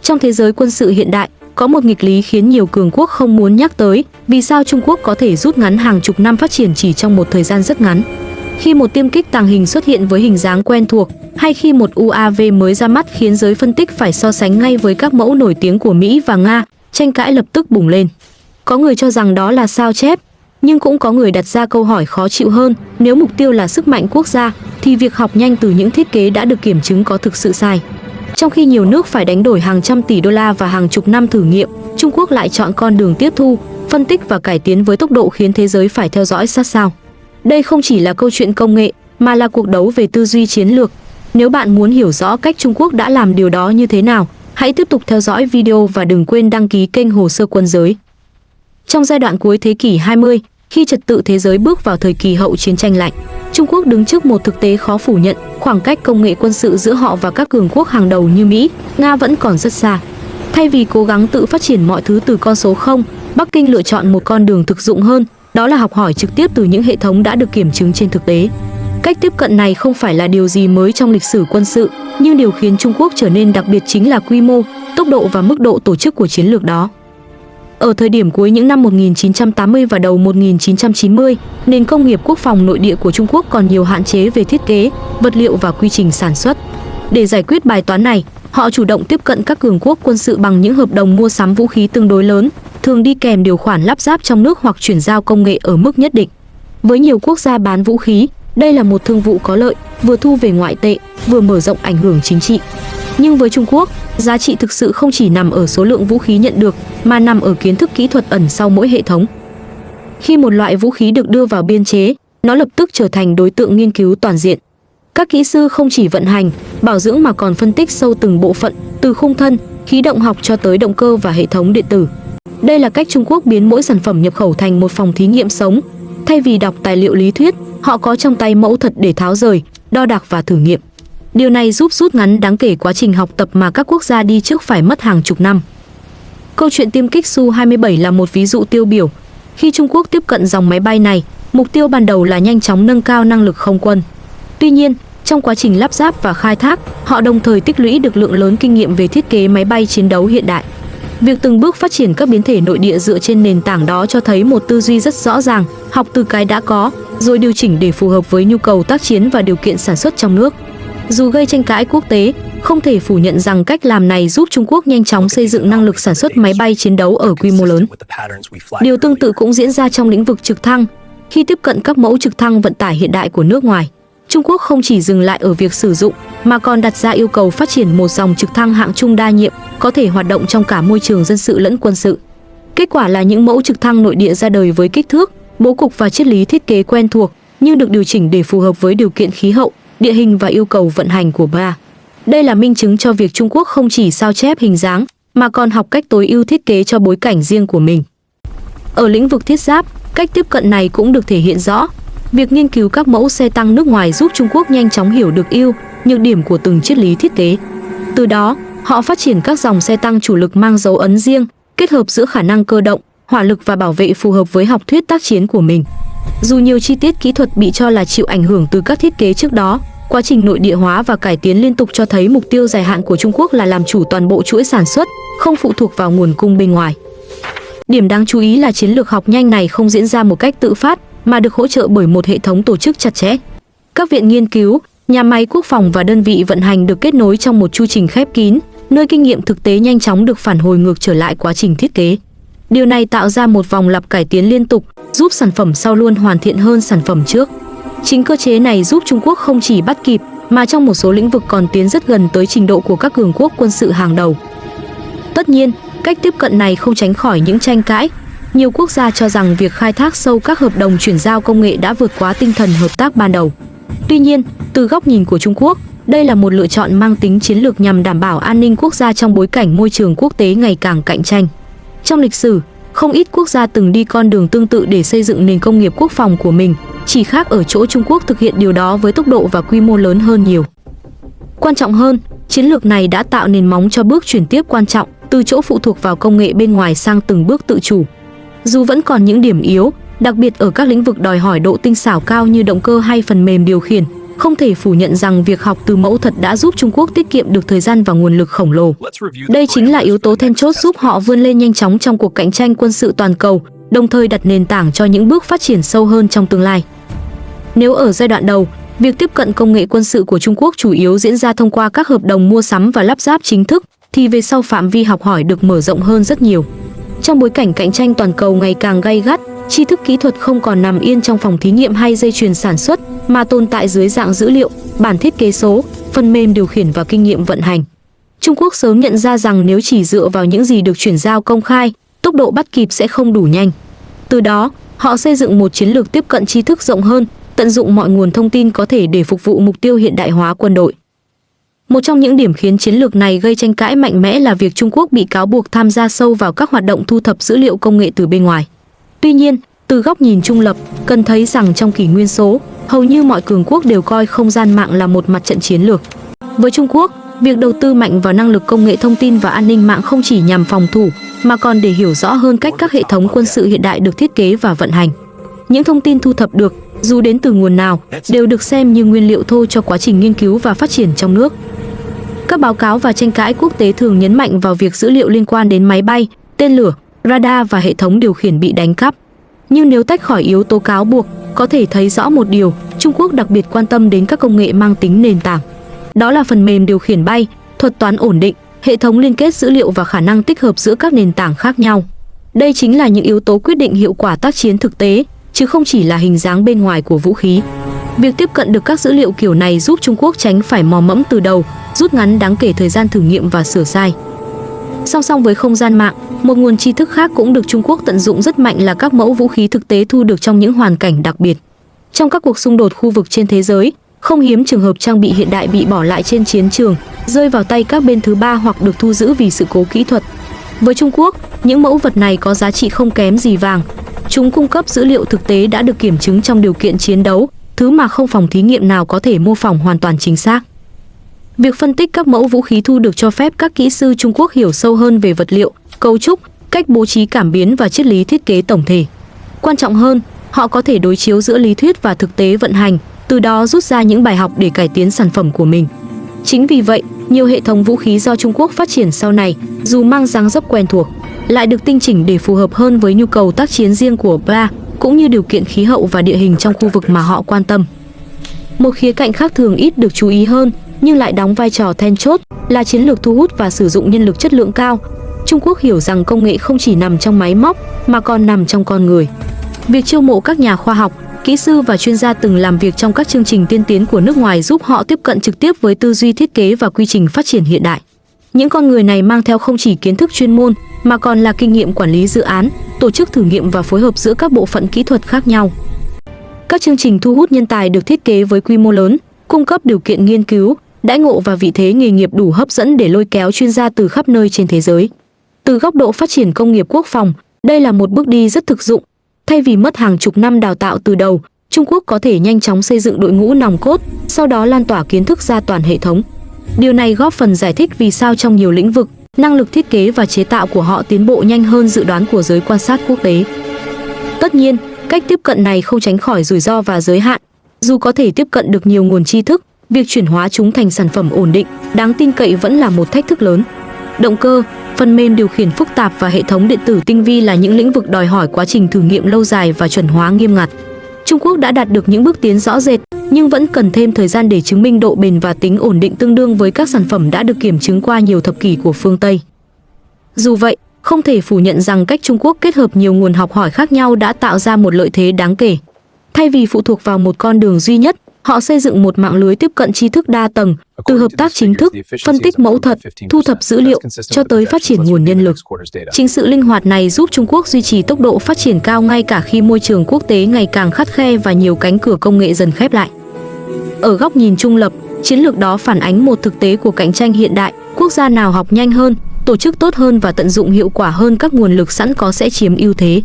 Trong thế giới quân sự hiện đại, có một nghịch lý khiến nhiều cường quốc không muốn nhắc tới, vì sao Trung Quốc có thể rút ngắn hàng chục năm phát triển chỉ trong một thời gian rất ngắn. Khi một tiêm kích tàng hình xuất hiện với hình dáng quen thuộc, hay khi một UAV mới ra mắt khiến giới phân tích phải so sánh ngay với các mẫu nổi tiếng của Mỹ và Nga, tranh cãi lập tức bùng lên. Có người cho rằng đó là sao chép, nhưng cũng có người đặt ra câu hỏi khó chịu hơn, nếu mục tiêu là sức mạnh quốc gia, thì việc học nhanh từ những thiết kế đã được kiểm chứng có thực sự sai. Trong khi nhiều nước phải đánh đổi hàng trăm tỷ đô la và hàng chục năm thử nghiệm, Trung Quốc lại chọn con đường tiếp thu, phân tích và cải tiến với tốc độ khiến thế giới phải theo dõi sát sao. Đây không chỉ là câu chuyện công nghệ, mà là cuộc đấu về tư duy chiến lược. Nếu bạn muốn hiểu rõ cách Trung Quốc đã làm điều đó như thế nào, hãy tiếp tục theo dõi video và đừng quên đăng ký kênh Hồ sơ Quân giới. Trong giai đoạn cuối thế kỷ 20, khi trật tự thế giới bước vào thời kỳ hậu chiến tranh lạnh, Trung Quốc đứng trước một thực tế khó phủ nhận, khoảng cách công nghệ quân sự giữa họ và các cường quốc hàng đầu như Mỹ, Nga vẫn còn rất xa. Thay vì cố gắng tự phát triển mọi thứ từ con số 0, Bắc Kinh lựa chọn một con đường thực dụng hơn, đó là học hỏi trực tiếp từ những hệ thống đã được kiểm chứng trên thực tế. Cách tiếp cận này không phải là điều gì mới trong lịch sử quân sự, nhưng điều khiến Trung Quốc trở nên đặc biệt chính là quy mô, tốc độ và mức độ tổ chức của chiến lược đó. Ở thời điểm cuối những năm 1980 và đầu 1990, nền công nghiệp quốc phòng nội địa của Trung Quốc còn nhiều hạn chế về thiết kế, vật liệu và quy trình sản xuất. Để giải quyết bài toán này, họ chủ động tiếp cận các cường quốc quân sự bằng những hợp đồng mua sắm vũ khí tương đối lớn, thường đi kèm điều khoản lắp ráp trong nước hoặc chuyển giao công nghệ ở mức nhất định. Với nhiều quốc gia bán vũ khí, đây là một thương vụ có lợi, vừa thu về ngoại tệ, vừa mở rộng ảnh hưởng chính trị. Nhưng với Trung Quốc, giá trị thực sự không chỉ nằm ở số lượng vũ khí nhận được, mà nằm ở kiến thức kỹ thuật ẩn sau mỗi hệ thống. Khi một loại vũ khí được đưa vào biên chế, nó lập tức trở thành đối tượng nghiên cứu toàn diện. Các kỹ sư không chỉ vận hành, bảo dưỡng mà còn phân tích sâu từng bộ phận, từ khung thân, khí động học cho tới động cơ và hệ thống điện tử. Đây là cách Trung Quốc biến mỗi sản phẩm nhập khẩu thành một phòng thí nghiệm sống. Thay vì đọc tài liệu lý thuyết, họ có trong tay mẫu thật để tháo rời, đo đạc và thử nghiệm. Điều này giúp rút ngắn đáng kể quá trình học tập mà các quốc gia đi trước phải mất hàng chục năm. Câu chuyện tiêm kích Su-27 là một ví dụ tiêu biểu. Khi Trung Quốc tiếp cận dòng máy bay này, mục tiêu ban đầu là nhanh chóng nâng cao năng lực không quân. Tuy nhiên, trong quá trình lắp ráp và khai thác, họ đồng thời tích lũy được lượng lớn kinh nghiệm về thiết kế máy bay chiến đấu hiện đại. Việc từng bước phát triển các biến thể nội địa dựa trên nền tảng đó cho thấy một tư duy rất rõ ràng, học từ cái đã có, rồi điều chỉnh để phù hợp với nhu cầu tác chiến và điều kiện sản xuất trong nước. Dù gây tranh cãi quốc tế, không thể phủ nhận rằng cách làm này giúp Trung Quốc nhanh chóng xây dựng năng lực sản xuất máy bay chiến đấu ở quy mô lớn. Điều tương tự cũng diễn ra trong lĩnh vực trực thăng. Khi tiếp cận các mẫu trực thăng vận tải hiện đại của nước ngoài, Trung Quốc không chỉ dừng lại ở việc sử dụng, mà còn đặt ra yêu cầu phát triển một dòng trực thăng hạng trung đa nhiệm, có thể hoạt động trong cả môi trường dân sự lẫn quân sự. Kết quả là những mẫu trực thăng nội địa ra đời với kích thước, bố cục và triết lý thiết kế quen thuộc, nhưng được điều chỉnh để phù hợp với điều kiện khí hậu, địa hình và yêu cầu vận hành của BA. Đây là minh chứng cho việc Trung Quốc không chỉ sao chép hình dáng, mà còn học cách tối ưu thiết kế cho bối cảnh riêng của mình. Ở lĩnh vực thiết giáp, cách tiếp cận này cũng được thể hiện rõ. Việc nghiên cứu các mẫu xe tăng nước ngoài giúp Trung Quốc nhanh chóng hiểu được ưu, nhược điểm của từng triết lý thiết kế. Từ đó, họ phát triển các dòng xe tăng chủ lực mang dấu ấn riêng, kết hợp giữa khả năng cơ động, hỏa lực và bảo vệ phù hợp với học thuyết tác chiến của mình. Dù nhiều chi tiết kỹ thuật bị cho là chịu ảnh hưởng từ các thiết kế trước đó, quá trình nội địa hóa và cải tiến liên tục cho thấy mục tiêu dài hạn của Trung Quốc là làm chủ toàn bộ chuỗi sản xuất, không phụ thuộc vào nguồn cung bên ngoài. Điểm đáng chú ý là chiến lược học nhanh này không diễn ra một cách tự phát, mà được hỗ trợ bởi một hệ thống tổ chức chặt chẽ. Các viện nghiên cứu, nhà máy quốc phòng và đơn vị vận hành được kết nối trong một chu trình khép kín, nơi kinh nghiệm thực tế nhanh chóng được phản hồi ngược trở lại quá trình thiết kế. Điều này tạo ra một vòng lặp cải tiến liên tục, giúp sản phẩm sau luôn hoàn thiện hơn sản phẩm trước. Chính cơ chế này giúp Trung Quốc không chỉ bắt kịp, mà trong một số lĩnh vực còn tiến rất gần tới trình độ của các cường quốc quân sự hàng đầu. Tất nhiên, cách tiếp cận này không tránh khỏi những tranh cãi. Nhiều quốc gia cho rằng việc khai thác sâu các hợp đồng chuyển giao công nghệ đã vượt quá tinh thần hợp tác ban đầu. Tuy nhiên, từ góc nhìn của Trung Quốc, đây là một lựa chọn mang tính chiến lược nhằm đảm bảo an ninh quốc gia trong bối cảnh môi trường quốc tế ngày càng cạnh tranh. Trong lịch sử, không ít quốc gia từng đi con đường tương tự để xây dựng nền công nghiệp quốc phòng của mình, chỉ khác ở chỗ Trung Quốc thực hiện điều đó với tốc độ và quy mô lớn hơn nhiều. Quan trọng hơn, chiến lược này đã tạo nền móng cho bước chuyển tiếp quan trọng, từ chỗ phụ thuộc vào công nghệ bên ngoài sang từng bước tự chủ. Dù vẫn còn những điểm yếu, đặc biệt ở các lĩnh vực đòi hỏi độ tinh xảo cao như động cơ hay phần mềm điều khiển, Không thể phủ nhận rằng việc học từ mẫu thật đã giúp Trung Quốc tiết kiệm được thời gian và nguồn lực khổng lồ. Đây chính là yếu tố then chốt giúp họ vươn lên nhanh chóng trong cuộc cạnh tranh quân sự toàn cầu, đồng thời đặt nền tảng cho những bước phát triển sâu hơn trong tương lai. Nếu ở giai đoạn đầu, việc tiếp cận công nghệ quân sự của Trung Quốc chủ yếu diễn ra thông qua các hợp đồng mua sắm và lắp ráp chính thức, thì về sau phạm vi học hỏi được mở rộng hơn rất nhiều. Trong bối cảnh cạnh tranh toàn cầu ngày càng gay gắt, tri thức kỹ thuật không còn nằm yên trong phòng thí nghiệm hay dây chuyền sản xuất, mà tồn tại dưới dạng dữ liệu, bản thiết kế số, phần mềm điều khiển và kinh nghiệm vận hành. Trung Quốc sớm nhận ra rằng nếu chỉ dựa vào những gì được chuyển giao công khai, tốc độ bắt kịp sẽ không đủ nhanh. Từ đó, họ xây dựng một chiến lược tiếp cận tri thức rộng hơn, tận dụng mọi nguồn thông tin có thể để phục vụ mục tiêu hiện đại hóa quân đội. Một trong những điểm khiến chiến lược này gây tranh cãi mạnh mẽ là việc Trung Quốc bị cáo buộc tham gia sâu vào các hoạt động thu thập dữ liệu công nghệ từ bên ngoài. Tuy nhiên, từ góc nhìn trung lập, cần thấy rằng trong kỷ nguyên số, hầu như mọi cường quốc đều coi không gian mạng là một mặt trận chiến lược. Với Trung Quốc, việc đầu tư mạnh vào năng lực công nghệ thông tin và an ninh mạng không chỉ nhằm phòng thủ, mà còn để hiểu rõ hơn cách các hệ thống quân sự hiện đại được thiết kế và vận hành. Những thông tin thu thập được, dù đến từ nguồn nào, đều được xem như nguyên liệu thô cho quá trình nghiên cứu và phát triển trong nước. Các báo cáo và tranh cãi quốc tế thường nhấn mạnh vào việc dữ liệu liên quan đến máy bay, tên lửa, radar và hệ thống điều khiển bị đánh cắp. Nhưng nếu tách khỏi yếu tố cáo buộc, có thể thấy rõ một điều, Trung Quốc đặc biệt quan tâm đến các công nghệ mang tính nền tảng. Đó là phần mềm điều khiển bay, thuật toán ổn định, hệ thống liên kết dữ liệu và khả năng tích hợp giữa các nền tảng khác nhau. Đây chính là những yếu tố quyết định hiệu quả tác chiến thực tế, chứ không chỉ là hình dáng bên ngoài của vũ khí. Việc tiếp cận được các dữ liệu kiểu này giúp Trung Quốc tránh phải mò mẫm từ đầu, rút ngắn đáng kể thời gian thử nghiệm và sửa sai. Song song với không gian mạng, một nguồn tri thức khác cũng được Trung Quốc tận dụng rất mạnh là các mẫu vũ khí thực tế thu được trong những hoàn cảnh đặc biệt. Trong các cuộc xung đột khu vực trên thế giới, không hiếm trường hợp trang bị hiện đại bị bỏ lại trên chiến trường, rơi vào tay các bên thứ ba hoặc được thu giữ vì sự cố kỹ thuật. Với Trung Quốc, những mẫu vật này có giá trị không kém gì vàng. Chúng cung cấp dữ liệu thực tế đã được kiểm chứng trong điều kiện chiến đấu, thứ mà không phòng thí nghiệm nào có thể mô phỏng hoàn toàn chính xác. Việc phân tích các mẫu vũ khí thu được cho phép các kỹ sư Trung Quốc hiểu sâu hơn về vật liệu, cấu trúc, cách bố trí cảm biến và triết lý thiết kế tổng thể. Quan trọng hơn, họ có thể đối chiếu giữa lý thuyết và thực tế vận hành, từ đó rút ra những bài học để cải tiến sản phẩm của mình. Chính vì vậy, nhiều hệ thống vũ khí do Trung Quốc phát triển sau này, dù mang dáng dấp quen thuộc, lại được tinh chỉnh để phù hợp hơn với nhu cầu tác chiến riêng của BRA, cũng như điều kiện khí hậu và địa hình trong khu vực mà họ quan tâm. Một khía cạnh khác thường ít được chú ý hơn, nhưng lại đóng vai trò then chốt, là chiến lược thu hút và sử dụng nhân lực chất lượng cao. Trung Quốc hiểu rằng công nghệ không chỉ nằm trong máy móc, mà còn nằm trong con người. Việc chiêu mộ các nhà khoa học, kỹ sư và chuyên gia từng làm việc trong các chương trình tiên tiến của nước ngoài giúp họ tiếp cận trực tiếp với tư duy thiết kế và quy trình phát triển hiện đại. Những con người này mang theo không chỉ kiến thức chuyên môn, mà còn là kinh nghiệm quản lý dự án, tổ chức thử nghiệm và phối hợp giữa các bộ phận kỹ thuật khác nhau. Các chương trình thu hút nhân tài được thiết kế với quy mô lớn, cung cấp điều kiện nghiên cứu, đãi ngộ và vị thế nghề nghiệp đủ hấp dẫn để lôi kéo chuyên gia từ khắp nơi trên thế giới. Từ góc độ phát triển công nghiệp quốc phòng, đây là một bước đi rất thực dụng. Thay vì mất hàng chục năm đào tạo từ đầu, Trung Quốc có thể nhanh chóng xây dựng đội ngũ nòng cốt, sau đó lan tỏa kiến thức ra toàn hệ thống. Điều này góp phần giải thích vì sao trong nhiều lĩnh vực, năng lực thiết kế và chế tạo của họ tiến bộ nhanh hơn dự đoán của giới quan sát quốc tế. Tất nhiên, cách tiếp cận này không tránh khỏi rủi ro và giới hạn. Dù có thể tiếp cận được nhiều nguồn tri thức, việc chuyển hóa chúng thành sản phẩm ổn định, đáng tin cậy vẫn là một thách thức lớn. Động cơ, phần mềm điều khiển phức tạp và hệ thống điện tử tinh vi là những lĩnh vực đòi hỏi quá trình thử nghiệm lâu dài và chuẩn hóa nghiêm ngặt. Trung Quốc đã đạt được những bước tiến rõ rệt, nhưng vẫn cần thêm thời gian để chứng minh độ bền và tính ổn định tương đương với các sản phẩm đã được kiểm chứng qua nhiều thập kỷ của phương Tây. Dù vậy, không thể phủ nhận rằng cách Trung Quốc kết hợp nhiều nguồn học hỏi khác nhau đã tạo ra một lợi thế đáng kể. Thay vì phụ thuộc vào một con đường duy nhất, họ xây dựng một mạng lưới tiếp cận tri thức đa tầng, từ hợp tác chính thức, phân tích mẫu thật, thu thập dữ liệu, cho tới phát triển nguồn nhân lực. Chính sự linh hoạt này giúp Trung Quốc duy trì tốc độ phát triển cao ngay cả khi môi trường quốc tế ngày càng khắt khe và nhiều cánh cửa công nghệ dần khép lại. Ở góc nhìn trung lập, chiến lược đó phản ánh một thực tế của cạnh tranh hiện đại, quốc gia nào học nhanh hơn, tổ chức tốt hơn và tận dụng hiệu quả hơn các nguồn lực sẵn có sẽ chiếm ưu thế.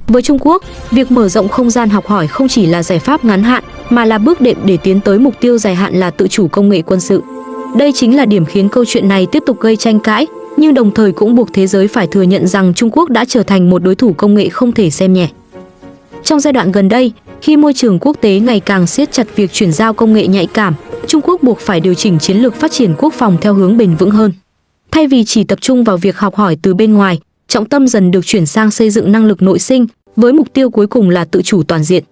Với Trung Quốc, việc mở rộng không gian học hỏi không chỉ là giải pháp ngắn hạn, mà là bước đệm để tiến tới mục tiêu dài hạn là tự chủ công nghệ quân sự. Đây chính là điểm khiến câu chuyện này tiếp tục gây tranh cãi, nhưng đồng thời cũng buộc thế giới phải thừa nhận rằng Trung Quốc đã trở thành một đối thủ công nghệ không thể xem nhẹ. Trong giai đoạn gần đây, khi môi trường quốc tế ngày càng siết chặt việc chuyển giao công nghệ nhạy cảm, Trung Quốc buộc phải điều chỉnh chiến lược phát triển quốc phòng theo hướng bền vững hơn. Thay vì chỉ tập trung vào việc học hỏi từ bên ngoài, trọng tâm dần được chuyển sang xây dựng năng lực nội sinh, với mục tiêu cuối cùng là tự chủ toàn diện.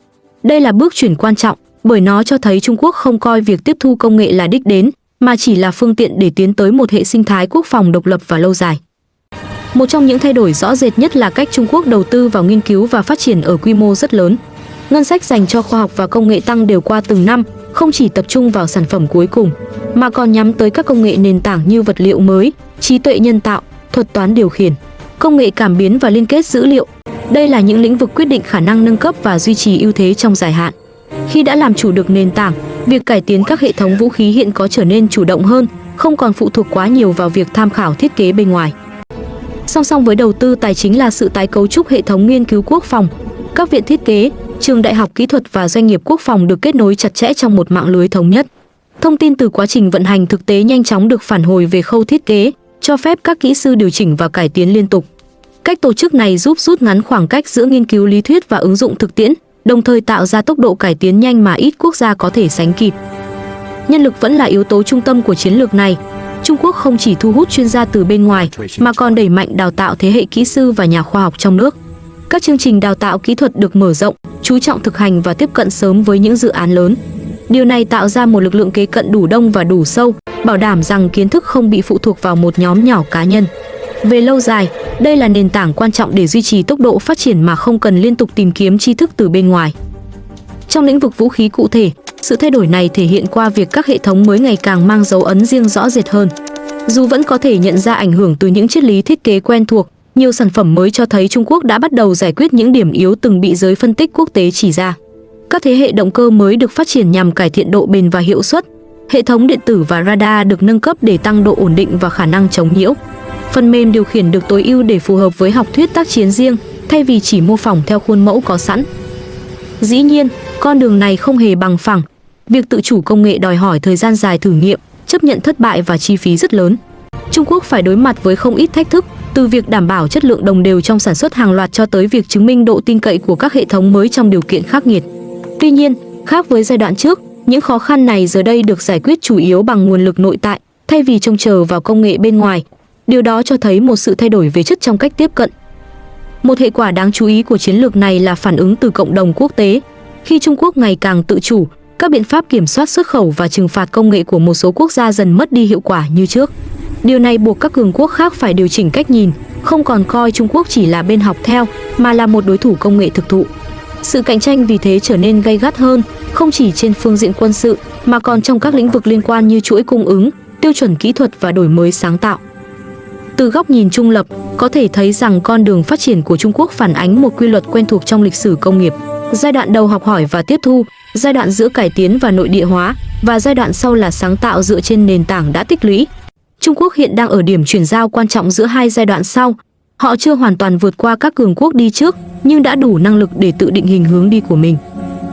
Đây là bước chuyển quan trọng, bởi nó cho thấy Trung Quốc không coi việc tiếp thu công nghệ là đích đến, mà chỉ là phương tiện để tiến tới một hệ sinh thái quốc phòng độc lập và lâu dài. Một trong những thay đổi rõ rệt nhất là cách Trung Quốc đầu tư vào nghiên cứu và phát triển ở quy mô rất lớn. Ngân sách dành cho khoa học và công nghệ tăng đều qua từng năm, không chỉ tập trung vào sản phẩm cuối cùng, mà còn nhắm tới các công nghệ nền tảng như vật liệu mới, trí tuệ nhân tạo, thuật toán điều khiển, công nghệ cảm biến và liên kết dữ liệu. Đây là những lĩnh vực quyết định khả năng nâng cấp và duy trì ưu thế trong dài hạn. Khi đã làm chủ được nền tảng, việc cải tiến các hệ thống vũ khí hiện có trở nên chủ động hơn, không còn phụ thuộc quá nhiều vào việc tham khảo thiết kế bên ngoài. Song song với đầu tư tài chính là sự tái cấu trúc hệ thống nghiên cứu quốc phòng. Các viện thiết kế, trường đại học kỹ thuật và doanh nghiệp quốc phòng được kết nối chặt chẽ trong một mạng lưới thống nhất. Thông tin từ quá trình vận hành thực tế nhanh chóng được phản hồi về khâu thiết kế, cho phép các kỹ sư điều chỉnh và cải tiến liên tục. Cách tổ chức này giúp rút ngắn khoảng cách giữa nghiên cứu lý thuyết và ứng dụng thực tiễn, đồng thời tạo ra tốc độ cải tiến nhanh mà ít quốc gia có thể sánh kịp. Nhân lực vẫn là yếu tố trung tâm của chiến lược này. Trung Quốc không chỉ thu hút chuyên gia từ bên ngoài, mà còn đẩy mạnh đào tạo thế hệ kỹ sư và nhà khoa học trong nước. Các chương trình đào tạo kỹ thuật được mở rộng, chú trọng thực hành và tiếp cận sớm với những dự án lớn. Điều này tạo ra một lực lượng kế cận đủ đông và đủ sâu, bảo đảm rằng kiến thức không bị phụ thuộc vào một nhóm nhỏ cá nhân. Về lâu dài, đây là nền tảng quan trọng để duy trì tốc độ phát triển mà không cần liên tục tìm kiếm tri thức từ bên ngoài. Trong lĩnh vực vũ khí cụ thể, sự thay đổi này thể hiện qua việc các hệ thống mới ngày càng mang dấu ấn riêng rõ rệt hơn. Dù vẫn có thể nhận ra ảnh hưởng từ những triết lý thiết kế quen thuộc, nhiều sản phẩm mới cho thấy Trung Quốc đã bắt đầu giải quyết những điểm yếu từng bị giới phân tích quốc tế chỉ ra. Các thế hệ động cơ mới được phát triển nhằm cải thiện độ bền và hiệu suất. Hệ thống điện tử và radar được nâng cấp để tăng độ ổn định và khả năng chống nhiễu. Phần mềm điều khiển được tối ưu để phù hợp với học thuyết tác chiến riêng, thay vì chỉ mô phỏng theo khuôn mẫu có sẵn. Dĩ nhiên, con đường này không hề bằng phẳng. Việc tự chủ công nghệ đòi hỏi thời gian dài thử nghiệm, chấp nhận thất bại và chi phí rất lớn. Trung Quốc phải đối mặt với không ít thách thức, từ việc đảm bảo chất lượng đồng đều trong sản xuất hàng loạt cho tới việc chứng minh độ tin cậy của các hệ thống mới trong điều kiện khắc nghiệt. Tuy nhiên, khác với giai đoạn trước, những khó khăn này giờ đây được giải quyết chủ yếu bằng nguồn lực nội tại, thay vì trông chờ vào công nghệ bên ngoài. Điều đó cho thấy một sự thay đổi về chất trong cách tiếp cận. Một hệ quả đáng chú ý của chiến lược này là phản ứng từ cộng đồng quốc tế. Khi Trung Quốc ngày càng tự chủ, các biện pháp kiểm soát xuất khẩu và trừng phạt công nghệ của một số quốc gia dần mất đi hiệu quả như trước. Điều này buộc các cường quốc khác phải điều chỉnh cách nhìn, không còn coi Trung Quốc chỉ là bên học theo, mà là một đối thủ công nghệ thực thụ. Sự cạnh tranh vì thế trở nên gay gắt hơn, không chỉ trên phương diện quân sự, mà còn trong các lĩnh vực liên quan như chuỗi cung ứng, tiêu chuẩn kỹ thuật và đổi mới sáng tạo. Từ góc nhìn trung lập, có thể thấy rằng con đường phát triển của Trung Quốc phản ánh một quy luật quen thuộc trong lịch sử công nghiệp. Giai đoạn đầu học hỏi và tiếp thu, giai đoạn giữa cải tiến và nội địa hóa, và giai đoạn sau là sáng tạo dựa trên nền tảng đã tích lũy. Trung Quốc hiện đang ở điểm chuyển giao quan trọng giữa hai giai đoạn sau. Họ chưa hoàn toàn vượt qua các cường quốc đi trước, nhưng đã đủ năng lực để tự định hình hướng đi của mình.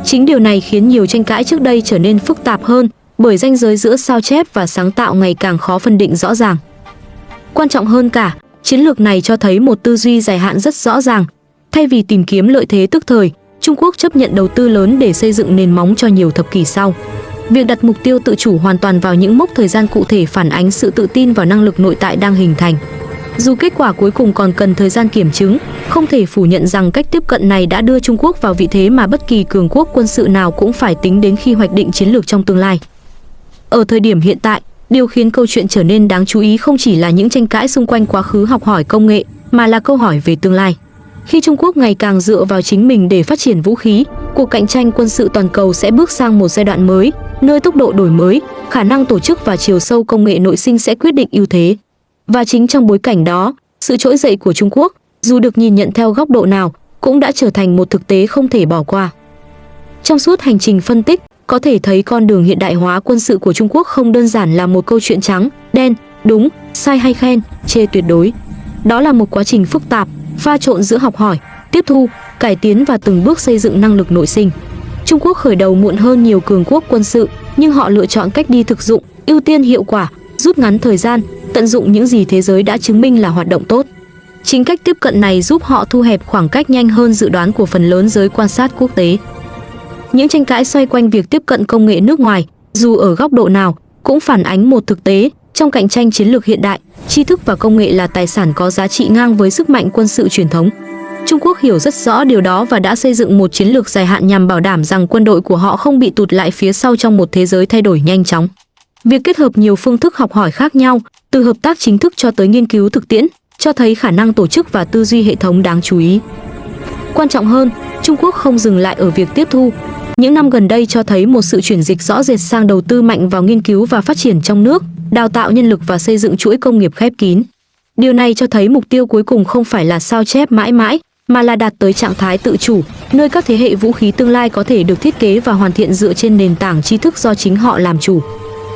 Chính điều này khiến nhiều tranh cãi trước đây trở nên phức tạp hơn, bởi ranh giới giữa sao chép và sáng tạo ngày càng khó phân định rõ ràng. Quan trọng hơn cả, chiến lược này cho thấy một tư duy dài hạn rất rõ ràng. Thay vì tìm kiếm lợi thế tức thời, Trung Quốc chấp nhận đầu tư lớn để xây dựng nền móng cho nhiều thập kỷ sau. Việc đặt mục tiêu tự chủ hoàn toàn vào những mốc thời gian cụ thể phản ánh sự tự tin vào năng lực nội tại đang hình thành. Dù kết quả cuối cùng còn cần thời gian kiểm chứng, không thể phủ nhận rằng cách tiếp cận này đã đưa Trung Quốc vào vị thế mà bất kỳ cường quốc quân sự nào cũng phải tính đến khi hoạch định chiến lược trong tương lai. Ở thời điểm hiện tại, điều khiến câu chuyện trở nên đáng chú ý không chỉ là những tranh cãi xung quanh quá khứ học hỏi công nghệ, mà là câu hỏi về tương lai. Khi Trung Quốc ngày càng dựa vào chính mình để phát triển vũ khí, cuộc cạnh tranh quân sự toàn cầu sẽ bước sang một giai đoạn mới, nơi tốc độ đổi mới, khả năng tổ chức và chiều sâu công nghệ nội sinh sẽ quyết định ưu thế. Và chính trong bối cảnh đó, sự trỗi dậy của Trung Quốc, dù được nhìn nhận theo góc độ nào, cũng đã trở thành một thực tế không thể bỏ qua. Trong suốt hành trình phân tích, có thể thấy con đường hiện đại hóa quân sự của Trung Quốc không đơn giản là một câu chuyện trắng, đen, đúng, sai hay khen, chê tuyệt đối. Đó là một quá trình phức tạp, pha trộn giữa học hỏi, tiếp thu, cải tiến và từng bước xây dựng năng lực nội sinh. Trung Quốc khởi đầu muộn hơn nhiều cường quốc quân sự, nhưng họ lựa chọn cách đi thực dụng, ưu tiên hiệu quả, rút ngắn thời gian, tận dụng những gì thế giới đã chứng minh là hoạt động tốt. Chính cách tiếp cận này giúp họ thu hẹp khoảng cách nhanh hơn dự đoán của phần lớn giới quan sát quốc tế. Những tranh cãi xoay quanh việc tiếp cận công nghệ nước ngoài, dù ở góc độ nào, cũng phản ánh một thực tế, trong cạnh tranh chiến lược hiện đại, tri thức và công nghệ là tài sản có giá trị ngang với sức mạnh quân sự truyền thống. Trung Quốc hiểu rất rõ điều đó và đã xây dựng một chiến lược dài hạn nhằm bảo đảm rằng quân đội của họ không bị tụt lại phía sau trong một thế giới thay đổi nhanh chóng. Việc kết hợp nhiều phương thức học hỏi khác nhau, từ hợp tác chính thức cho tới nghiên cứu thực tiễn, cho thấy khả năng tổ chức và tư duy hệ thống đáng chú ý. Quan trọng hơn, Trung Quốc không dừng lại ở việc tiếp thu. Những năm gần đây cho thấy một sự chuyển dịch rõ rệt sang đầu tư mạnh vào nghiên cứu và phát triển trong nước, đào tạo nhân lực và xây dựng chuỗi công nghiệp khép kín. Điều này cho thấy mục tiêu cuối cùng không phải là sao chép mãi mãi, mà là đạt tới trạng thái tự chủ, nơi các thế hệ vũ khí tương lai có thể được thiết kế và hoàn thiện dựa trên nền tảng tri thức do chính họ làm chủ.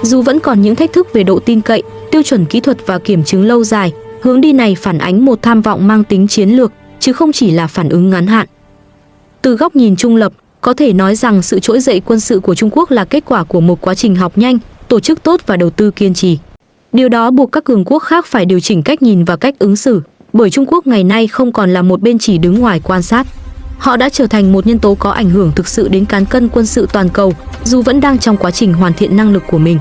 Dù vẫn còn những thách thức về độ tin cậy, tiêu chuẩn kỹ thuật và kiểm chứng lâu dài, hướng đi này phản ánh một tham vọng mang tính chiến lược, chứ không chỉ là phản ứng ngắn hạn. Từ góc nhìn trung lập, có thể nói rằng sự trỗi dậy quân sự của Trung Quốc là kết quả của một quá trình học nhanh, tổ chức tốt và đầu tư kiên trì. Điều đó buộc các cường quốc khác phải điều chỉnh cách nhìn và cách ứng xử, bởi Trung Quốc ngày nay không còn là một bên chỉ đứng ngoài quan sát. Họ đã trở thành một nhân tố có ảnh hưởng thực sự đến cán cân quân sự toàn cầu, dù vẫn đang trong quá trình hoàn thiện năng lực của mình.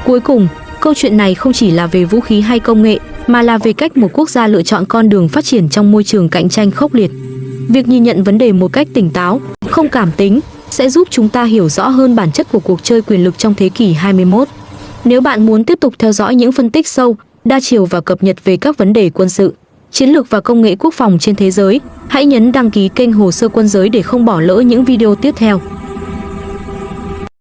Cuối cùng, câu chuyện này không chỉ là về vũ khí hay công nghệ, mà là về cách một quốc gia lựa chọn con đường phát triển trong môi trường cạnh tranh khốc liệt. Việc nhìn nhận vấn đề một cách tỉnh táo, không cảm tính, sẽ giúp chúng ta hiểu rõ hơn bản chất của cuộc chơi quyền lực trong thế kỷ 21. Nếu bạn muốn tiếp tục theo dõi những phân tích sâu, đa chiều và cập nhật về các vấn đề quân sự, chiến lược và công nghệ quốc phòng trên thế giới, hãy nhấn đăng ký kênh Hồ sơ Quân giới để không bỏ lỡ những video tiếp theo.